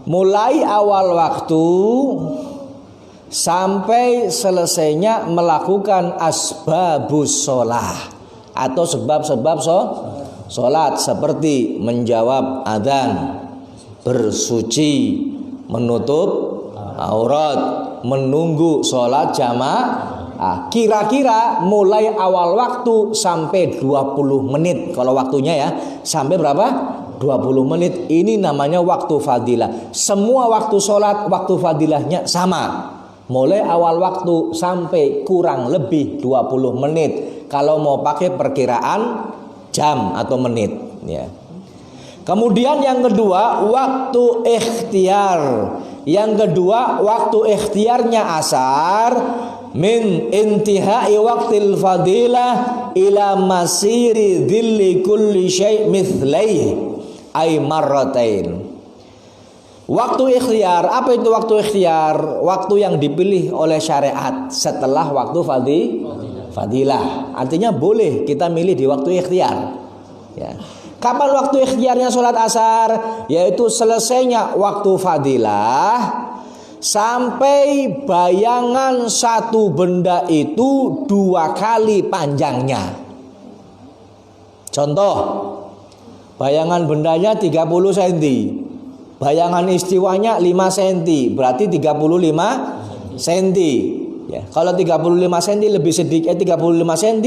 Mulai awal waktu sampai selesainya melakukan asbabus sholah atau sebab-sebab sholat, seperti menjawab adzan, bersuci, menutup aurat, menunggu sholat jamaah. Kira-kira mulai awal waktu sampai 20 menit. Kalau waktunya ya, sampai berapa? 20 menit. Ini namanya waktu fadilah. Semua waktu sholat, waktu fadilahnya sama. Mulai awal waktu sampai kurang lebih 20 menit. Kalau mau pakai perkiraan jam atau menit ya. Kemudian yang kedua waktu ikhtiar. Yang kedua waktu ikhtiarnya asar min intihai waqtil fadilah ila masiri dhilli kulli syai' mithlaihi ay marratain. Waktu ikhtiar, apa itu waktu ikhtiar? Waktu yang dipilih oleh syariat setelah waktu fadilah. Artinya boleh kita milih di waktu ikhtiar ya. Kapan waktu ikhtiarnya sholat asar? Yaitu selesainya waktu fadilah sampai bayangan satu benda itu 2 kali panjangnya. Contoh, bayangan bendanya 30 cm, bayangan istiwanya 5 cm, berarti 35 cm ya. Kalau 35 cm lebih sedikit 35 cm,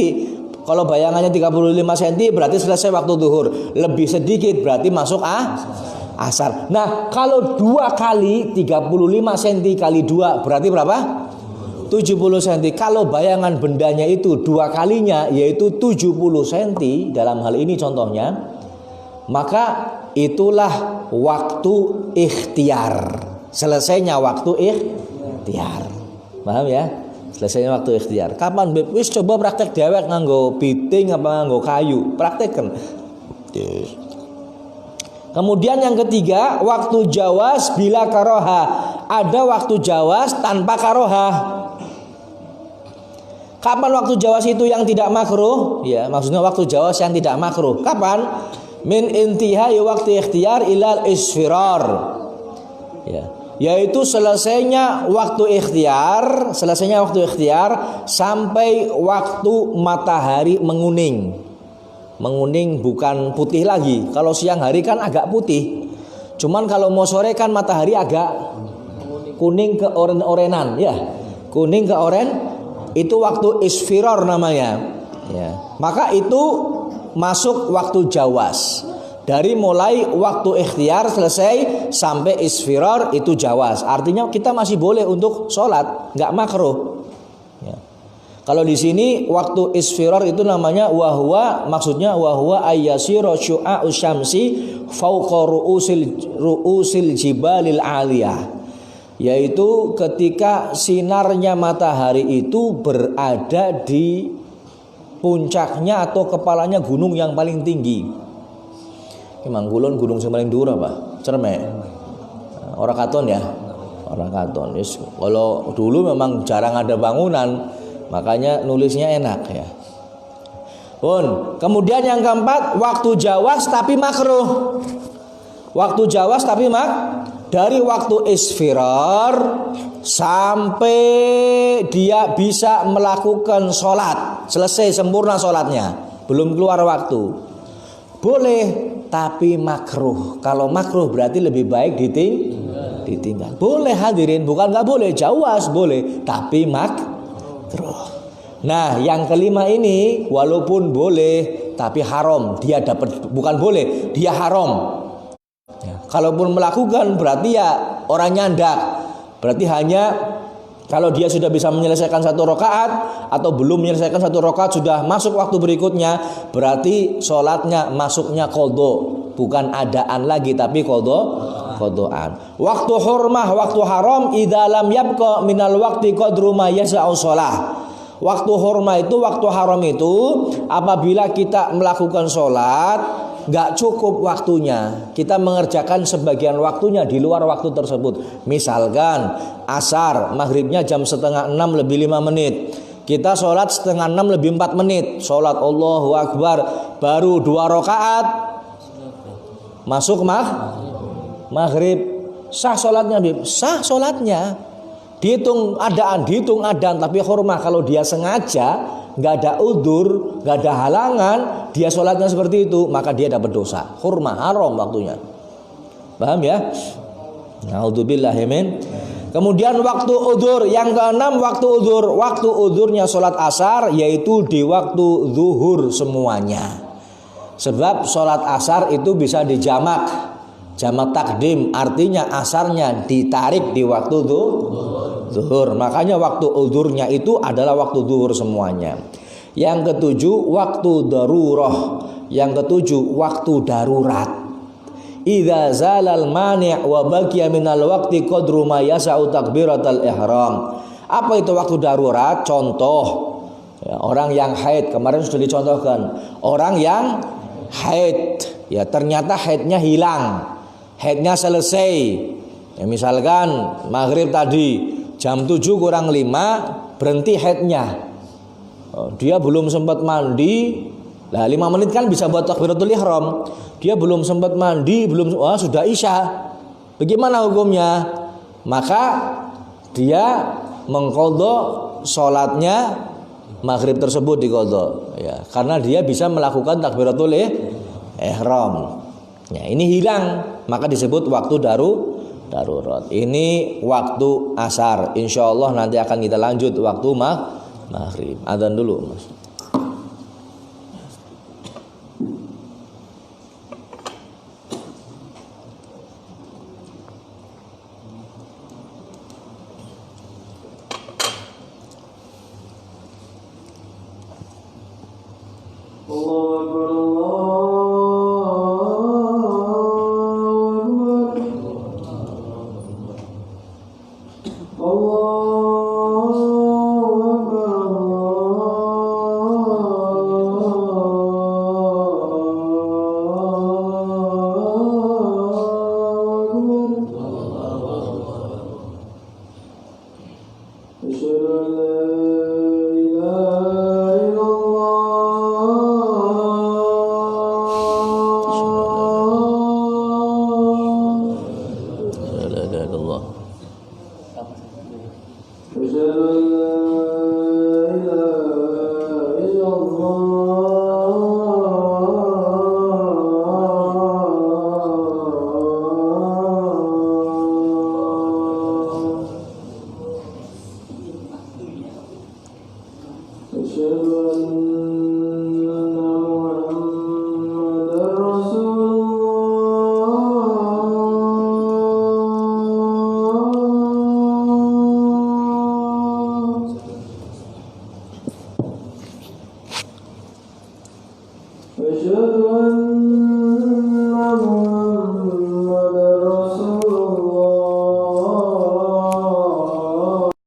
kalau bayangannya 35 cm berarti selesai waktu zuhur. Lebih sedikit berarti masuk asar. Nah, kalau 2 kali 35 cm kali 2 berarti berapa? 70 cm. Kalau bayangan bendanya itu 2 kalinya yaitu 70 cm dalam hal ini contohnya, maka itulah waktu ikhtiar. Selesainya waktu ikhtiar. Paham ya? Selesainya waktu ikhtiar. Kapan Beb? Wis coba praktek dewek nganggo piting apa nganggo kayu. Praktekkan. Kemudian yang ketiga, waktu jawas bila karoha. Ada waktu jawas tanpa karoha. Kapan waktu jawas itu yang tidak makruh? Ya, maksudnya waktu jawas yang tidak makruh. Kapan? Min intihai waktu ikhtiar ilal isfirar. Ya, yaitu selesainya waktu ikhtiar sampai waktu matahari menguning. Menguning bukan putih lagi. Kalau siang hari kan agak putih. Cuman kalau mau sore kan matahari agak kuning ke oren-orenan ya. Kuning ke oren itu waktu isfirar namanya. Ya. Maka itu masuk waktu jawas. Dari mulai waktu ikhtiar selesai sampai isfirar itu jawas. Artinya kita masih boleh untuk sholat, nggak makruh. Ya. Kalau di sini waktu isfirar itu namanya wahwa, maksudnya wahwa ayyasira syu'a'u syamsi fauqa ru'usil jibalil aliyah. Yaitu ketika sinarnya matahari itu berada di puncaknya atau kepalanya gunung yang paling tinggi. Mangkulon gunung sing paling dhuwur apa? Cermek. Ora katon ya. Ora katon. Yes. Kalau dulu memang jarang ada bangunan, makanya nulisnya enak ya. Pun. Kemudian yang keempat, waktu jawas tapi makruh. Waktu jawas tapi dari waktu isfirar sampai dia bisa melakukan sholat, selesai sempurna sholatnya, belum keluar waktu. Boleh, tapi makruh. Kalau makruh berarti lebih baik ditinggal. Boleh hadirin, bukan nggak boleh. Jawas boleh, tapi makruh. Nah, yang kelima ini walaupun boleh, tapi haram. Dia dapat, bukan boleh, dia haram. Ya, kalaupun melakukan berarti ya orang nyandak. Berarti hanya kalau dia sudah bisa menyelesaikan 1 rakaat atau belum menyelesaikan 1 rakaat sudah masuk waktu berikutnya, berarti sholatnya masuknya qadha, bukan adaan lagi tapi qadhaan. Waktu hurmah, waktu haram idza lam yabqa minal waqti qadru ma yas'u shalah. Waktu hurmah itu, waktu haram itu apabila kita melakukan sholat nggak cukup waktunya, kita mengerjakan sebagian waktunya di luar waktu tersebut. Misalkan asar, maghribnya jam setengah 6 lebih 5 menit. Kita sholat setengah 6 lebih 4 menit. Sholat Allahu Akbar, baru 2 rakaat masuk maghrib. Sah sholatnya, Bib. Sah sholatnya. Dihitung adan, tapi khurmah kalau dia sengaja, nggak ada udzur, nggak ada halangan, dia sholatnya seperti itu, maka dia dapat dosa. Khurmah haram waktunya. Paham ya? Naudzubillah min. Kemudian waktu udzur yang keenam, waktu udzur. Waktu udzurnya sholat asar yaitu di waktu zuhur semuanya. Sebab sholat asar itu bisa dijamak, jamak takdim, artinya asarnya ditarik di waktu zuhur. Makanya waktu udzurnya itu adalah waktu zuhur semuanya. Yang ketujuh, waktu darurah. Yang ketujuh, waktu darurat. Idza zalal mani' wa baqiya minal waqti qadru ma yasa'u takbiratal ihram. Apa itu waktu darurat? Contoh, ya, orang yang haid, kemarin sudah dicontohkan. Orang yang haid, ya ternyata haidnya hilang, haidnya selesai. Ya, misalkan maghrib tadi jam 7 kurang 5 berhenti haidnya. Dia belum sempat mandi. Lah 5 menit kan bisa buat takbiratul ihram. Dia belum sempat mandi, sudah isya. Bagaimana hukumnya? Maka dia mengqadha salatnya maghrib tersebut diqadha, ya, karena dia bisa melakukan takbiratul ihram. Ya, ini hilang, maka disebut waktu darurat. Ini waktu asar. Insyaallah nanti akan kita lanjut waktu maghrib. Adzan dulu, Mas. أشهد أن